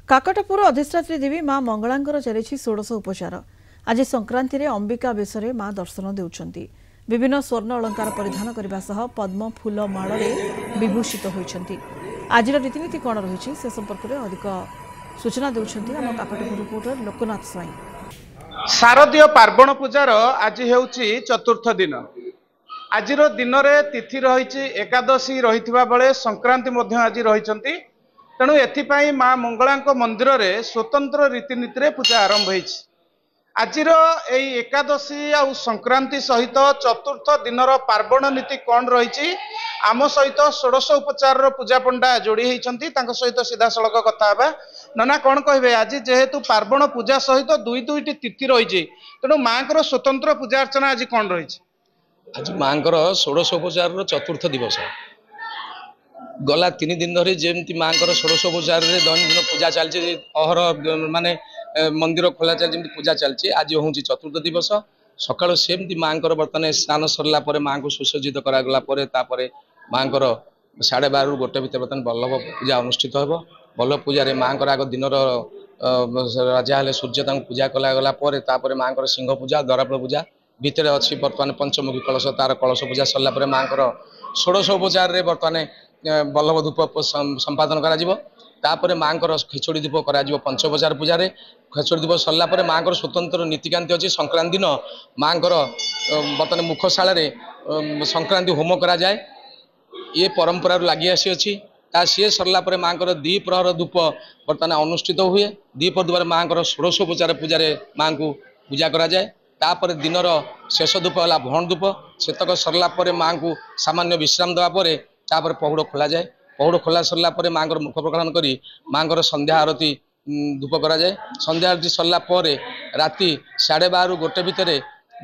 काकटपुर अधिष्ठात्री देवी मां मंगलांकर चली षोडश उपचार। आज संक्रांति रे अंबिका बेशरे मां दर्शन देउछंती। विभिन्न स्वर्ण अलंकार परिधान करने सह पद्म फूल माल विभूषित होइछंती। आज रीतिनीति कौन रही से संपर्क में अधिक सूचना देउछंती आम काकटपुर रिपोर्टर लोकनाथ स्वाई। शारदीय पार्वण पूजार आज हेउची चतुर्थ दिन। आज दिन में तिथि रही एकादशी रही बेले संक्रांति आज रही। तेणु एथिपाई मां मंगला मंदिर रे स्वतंत्र रीतिनीति पूजा आरंभ होई। आज एकादशी आ संक्रांति सहित चतुर्थ दिन पार्वण नीति कौन रही आम सहित षोडश उपचार पूजा पंडा जोड़ी होती सहित सीधा सड़क कथा नना कौन कहे। आज जेहेतु पार्वण पूजा सहित दुईटी तिथि रही तेणु माँ को स्वतंत्र पूजा अर्चना आज कौन रही। आज माँ षोडश उपचार चतुर्थ दिवस गला 3 दिन धरी जमी माँ षोडश उपचार दैनिक पूजा चलती अहर माने मंदिर खोला चलती पूजा चलती। आज हूँ चतुर्थ दिवस सकाल सेमती माँ बर्तमान स्नान सरला माँ को सुसज्जित करागला माँ 12:30 गोटे भितर बर्तमान बल्लभ पूजा अनुष्ठित हो। बल्लभ पूजा माँ आग दिन राजा हेले सूर्य पूजा कलागला माँ सिंह पूजा द्वारपाल पूजा भितर अच्छी बर्तमान पंचमुखी कलश तार कलश पूजा सरला माँ षोडश उपचार बर्तमान बल्लभ धूप संपादन कर माँ खिचड़ी धूप कर पंचोपचार पूजा खिचड़ी धूप सरला माँ स्वतंत्र नीतिकांति अच्छी। संक्रांति दिन माँ बर्तमान मुखशाला संक्रांति होम करा जाए ये परंपरा लगी आसी अच्छी। सी सरला माँ द्विप्रहर धूप बर्तमान अनुष्ठित हुए। द्विप्रहर धूप माँ षोडशोपचार पूजा माँ को पूजा करा जाए। तापर दिनर शेष धूप है भण धूप सेतक सरला माँ को सामान्य विश्राम देवापर तापर पहुड़ खोल जाए। पहुड़ खोला सरला माँ मुख प्रक्षालन कर माँ संध्या आरती धूप करा जाए। संध्या आरती सरला राति 12:30 गोटे भितर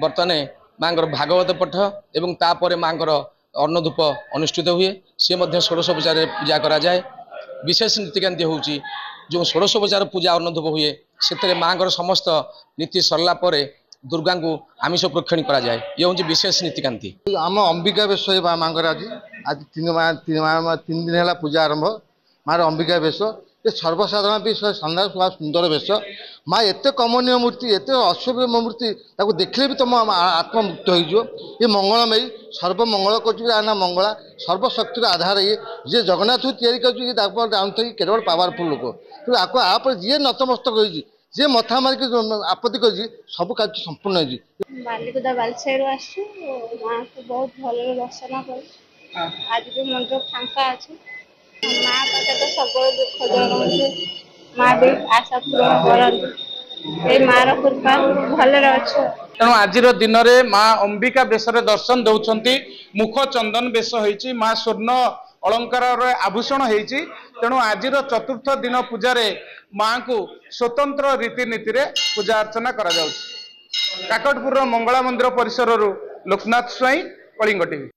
बर्तमान माँ भागवत पठ एवं तापर माँ अन्न धूप अनुष्ठित हुए। सी षोडशोपचार पूजा करा जाए। विशेष नीतिकांति हूँ जो षोडशोपचार पूजा अन्न धूप हुए से माँ समस्त नीति सरला दुर्गा को आमिष प्रोक्षण करा जाए। ये हूँ विशेष नीतिकांति। आम अंबिका बेश माँ आज 3 दिन है पूजा आरंभ। माँ अंबिका बेश ये सर्वसाधारण भी शानदार सुंदर बेश। माँ एत कमनीय मूर्ति एत अश्वभ्य मूर्ति देखले भी तुम आत्ममुक्त हो। ये मंगलमयी सर्वमंगल कर मंगला सर्वशक्तिर आधार ये जे जगन्नाथ तैयारी कर केवल पावरफुल लोक तो आपको आप जी नतमस्तक हो जे मथा मारिक आपत्ति कर सब कार्य संपूर्ण हो। बालिकुदा बालसाई माँ को बहुत भल दर्शन कर आज भी मंदिर फांका अच्छे। माँ पाखे तो सब दुख दूर माँ भी आशा पूरण कर माँ कृपा भल अच्छे। तेणु आज दिन में माँ अंबिका बेश दर्शन दौरान मुख चंदन बेश होती माँ स्वर्ण अलंकार आभूषण होती। तेणु आज चतुर्थ दिन पूजार माँ को स्वतंत्र रीतिनीति पूजा अर्चना करा जाउछि। काकटपुर मंगला मंदिर परिसर लोकनाथ स्वाई कलिंग टीवी।